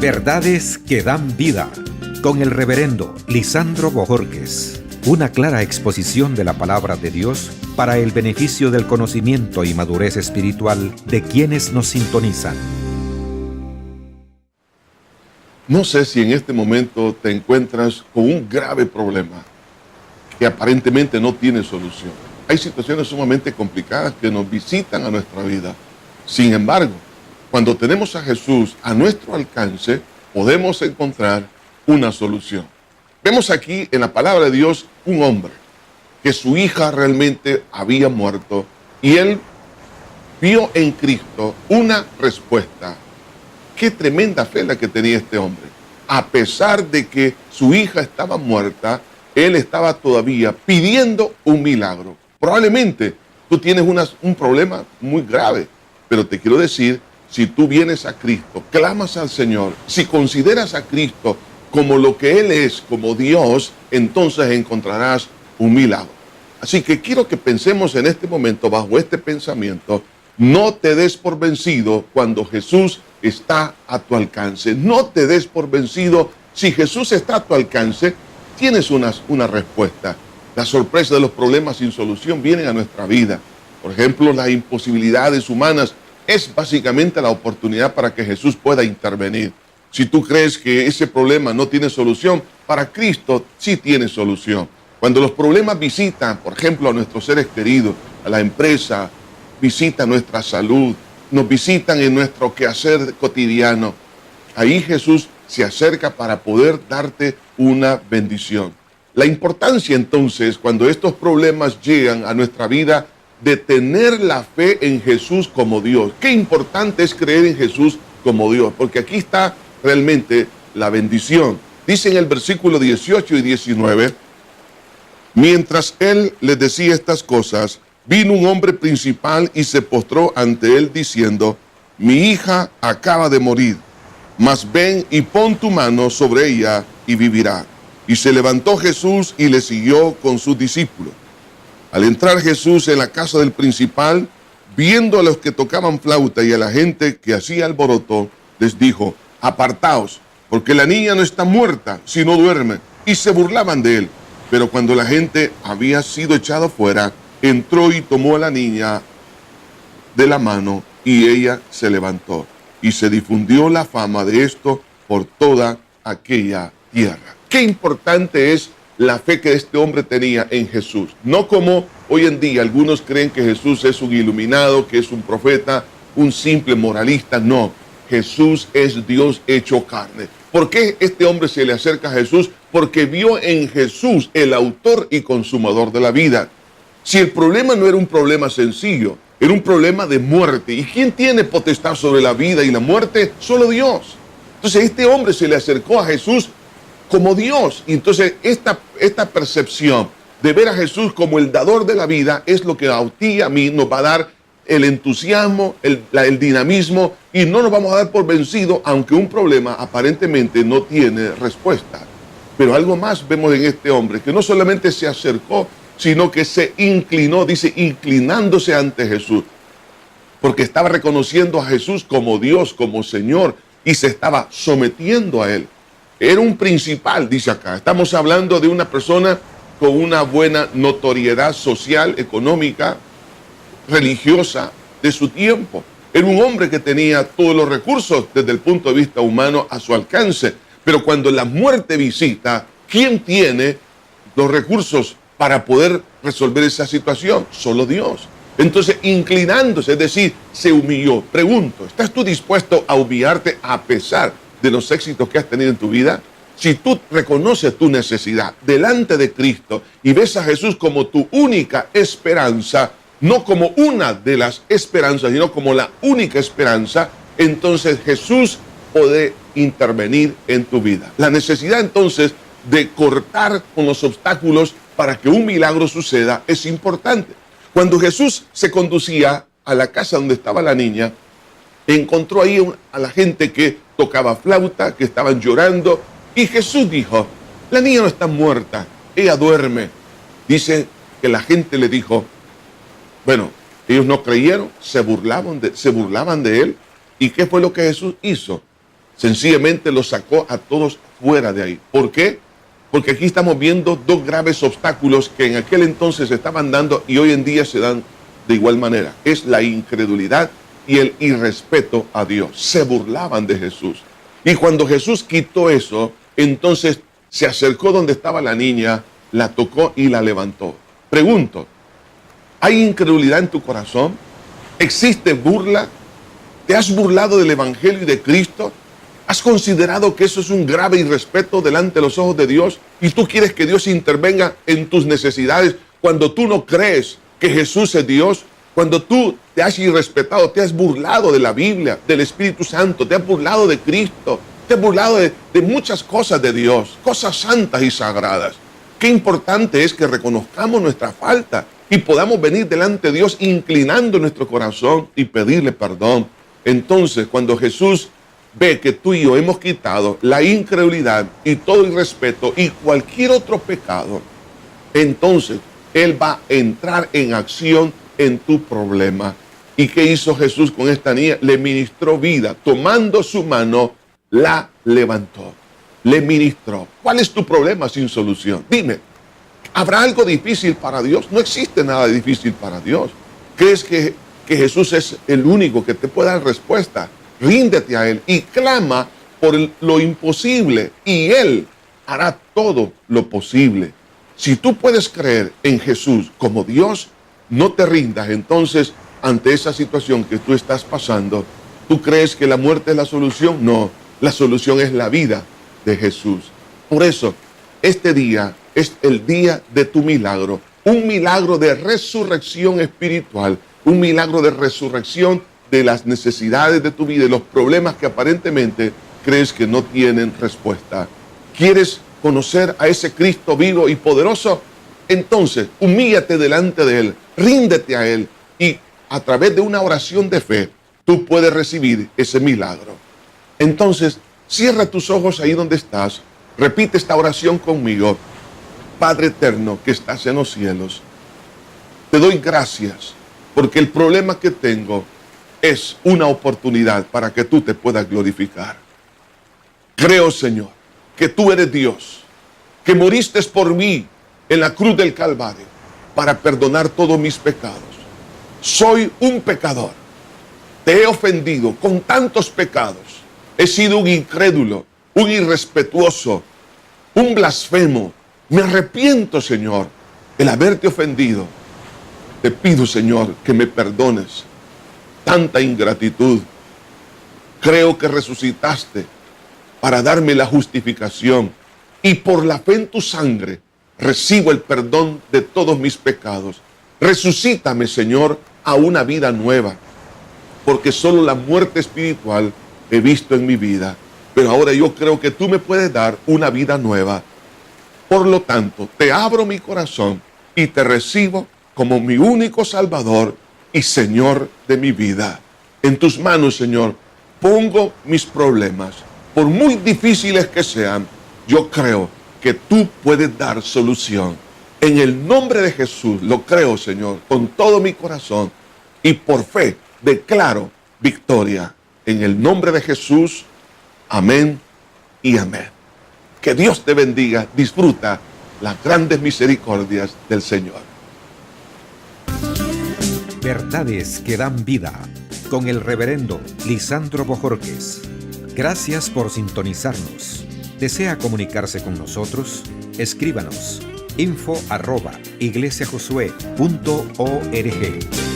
Verdades que dan vida, con el reverendo Lisandro Bojorquez. Una clara exposición de la palabra de Dios para el beneficio del conocimiento y madurez espiritual de quienes nos sintonizan. No sé si en este momento te encuentras con un grave problema que aparentemente no tiene solución. Hay situaciones sumamente complicadas que nos visitan a nuestra vida. Sin embargo, cuando tenemos a Jesús a nuestro alcance, podemos encontrar una solución. Vemos aquí en la palabra de Dios un hombre que su hija realmente había muerto y él vio en Cristo una respuesta. Qué tremenda fe la que tenía este hombre. A pesar de que su hija estaba muerta, él estaba todavía pidiendo un milagro. Probablemente tú tienes un problema muy grave, pero te quiero decir, si tú vienes a Cristo, clamas al Señor, si consideras a Cristo como lo que Él es, como Dios, entonces encontrarás un milagro. Así que quiero que pensemos en este momento, bajo este pensamiento, no te des por vencido cuando Jesús está a tu alcance. No te des por vencido. Si Jesús está a tu alcance, tienes una respuesta. La sorpresa de los problemas sin solución vienen a nuestra vida. Por ejemplo, las imposibilidades humanas es básicamente la oportunidad para que Jesús pueda intervenir. Si tú crees que ese problema no tiene solución, para Cristo sí tiene solución. Cuando los problemas visitan, por ejemplo, a nuestros seres queridos, a la empresa, visitan nuestra salud, nos visitan en nuestro quehacer cotidiano, ahí Jesús se acerca para poder darte una bendición. La importancia entonces, cuando estos problemas llegan a nuestra vida, de tener la fe en Jesús como Dios. Qué importante es creer en Jesús como Dios, porque aquí está realmente la bendición. Dice en el versículo 18 y 19, mientras él les decía estas cosas, vino un hombre principal y se postró ante él diciendo, mi hija acaba de morir, mas ven y pon tu mano sobre ella y vivirá. Y se levantó Jesús y le siguió con sus discípulos. Al entrar Jesús en la casa del principal, viendo a los que tocaban flauta y a la gente que hacía alboroto, les dijo, apartaos, porque la niña no está muerta, sino duerme. Y se burlaban de él. Pero cuando la gente había sido echada fuera, entró y tomó a la niña de la mano y ella se levantó. Y se difundió la fama de esto por toda aquella tierra. Qué importante es la fe que este hombre tenía en Jesús. No como hoy en día algunos creen que Jesús es un iluminado, que es un profeta, un simple moralista. No, Jesús es Dios hecho carne. ¿Por qué este hombre se le acerca a Jesús? Porque vio en Jesús el autor y consumador de la vida. Si el problema no era un problema sencillo, era un problema de muerte. ¿Y quién tiene potestad sobre la vida y la muerte? Solo Dios. Entonces este hombre se le acercó a Jesús como Dios. Y entonces esta percepción de ver a Jesús como el dador de la vida es lo que a ti y a mí nos va a dar el entusiasmo, el dinamismo, y no nos vamos a dar por vencido aunque un problema aparentemente no tiene respuesta. Pero algo más vemos en este hombre, que no solamente se acercó, sino que se inclinó, dice, inclinándose ante Jesús, porque estaba reconociendo a Jesús como Dios, como Señor, y se estaba sometiendo a Él. Era un principal, dice acá. Estamos hablando de una persona con una buena notoriedad social, económica, religiosa de su tiempo. Era un hombre que tenía todos los recursos desde el punto de vista humano a su alcance. Pero cuando la muerte visita, ¿quién tiene los recursos para poder resolver esa situación? Solo Dios. Entonces, inclinándose, es decir, se humilló. Pregunto, ¿estás tú dispuesto a humillarte a pesar de los éxitos que has tenido en tu vida? Si tú reconoces tu necesidad delante de Cristo y ves a Jesús como tu única esperanza, no como una de las esperanzas, sino como la única esperanza, entonces Jesús puede intervenir en tu vida. La necesidad entonces de cortar con los obstáculos para que un milagro suceda es importante. Cuando Jesús se conducía a la casa donde estaba la niña, encontró ahí a la gente que tocaba flauta, que estaban llorando, y Jesús dijo, la niña no está muerta, ella duerme. Dice que la gente le dijo, bueno, ellos no creyeron, se burlaban de él. ¿Y qué fue lo que Jesús hizo? Sencillamente los sacó a todos fuera de ahí. ¿Por qué? Porque aquí estamos viendo dos graves obstáculos que en aquel entonces se estaban dando y hoy en día se dan de igual manera. Es la incredulidad y el irrespeto a Dios. Se burlaban de Jesús. Y cuando Jesús quitó eso, entonces se acercó donde estaba la niña, la tocó y la levantó. Pregunto, ¿hay incredulidad en tu corazón? ¿Existe burla? ¿Te has burlado del Evangelio y de Cristo? ¿Has considerado que eso es un grave irrespeto delante de los ojos de Dios? Y tú quieres que Dios intervenga en tus necesidades cuando tú no crees que Jesús es Dios. Cuando tú te has irrespetado, te has burlado de la Biblia, del Espíritu Santo, te has burlado de Cristo, te has burlado de muchas cosas de Dios, cosas santas y sagradas. Qué importante es que reconozcamos nuestra falta y podamos venir delante de Dios inclinando nuestro corazón y pedirle perdón. Entonces, cuando Jesús ve que tú y yo hemos quitado la incredulidad y todo irrespeto y cualquier otro pecado, entonces Él va a entrar en acción en tu problema. ¿Y qué hizo Jesús con esta niña? Le ministró vida. Tomando su mano, la levantó. Le ministró. ¿Cuál es tu problema sin solución? Dime, ¿habrá algo difícil para Dios? No existe nada difícil para Dios. ¿Crees que Jesús es el único que te puede dar respuesta? Ríndete a Él y clama por lo imposible y Él hará todo lo posible. Si tú puedes creer en Jesús como Dios, no te rindas. Entonces, ante esa situación que tú estás pasando, ¿tú crees que la muerte es la solución? No, la solución es la vida de Jesús. Por eso, este día es el día de tu milagro, un milagro de resurrección espiritual, un milagro de resurrección de las necesidades de tu vida y los problemas que aparentemente crees que no tienen respuesta. ¿Quieres conocer a ese Cristo vivo y poderoso? Entonces, humíllate delante de Él, ríndete a Él y a través de una oración de fe, tú puedes recibir ese milagro. Entonces, cierra tus ojos ahí donde estás, repite esta oración conmigo. Padre eterno que estás en los cielos, te doy gracias porque el problema que tengo es una oportunidad para que tú te puedas glorificar. Creo, Señor, que tú eres Dios, que moriste por mí en la cruz del Calvario para perdonar todos mis pecados. Soy un pecador. Te he ofendido con tantos pecados. He sido un incrédulo, un irrespetuoso, un blasfemo. Me arrepiento, Señor, el haberte ofendido. Te pido, Señor, que me perdones tanta ingratitud. Creo que resucitaste para darme la justificación y por la fe en tu sangre recibo el perdón de todos mis pecados. Resucítame, Señor, a una vida nueva, porque solo la muerte espiritual he visto en mi vida, pero ahora yo creo que tú me puedes dar una vida nueva. Por lo tanto, te abro mi corazón y te recibo como mi único Salvador y Señor de mi vida. En tus manos, Señor, pongo mis problemas. Por muy difíciles que sean, yo creo que tú puedes dar solución. En el nombre de Jesús lo creo, Señor, con todo mi corazón y por fe declaro victoria. En el nombre de Jesús, amén y amén. Que Dios te bendiga. Disfruta las grandes misericordias del Señor. Verdades que dan vida, con el reverendo Lisandro Bojorquez. Gracias por sintonizarnos. ¿Desea comunicarse con nosotros? Escríbanos info@iglesiajosué.org.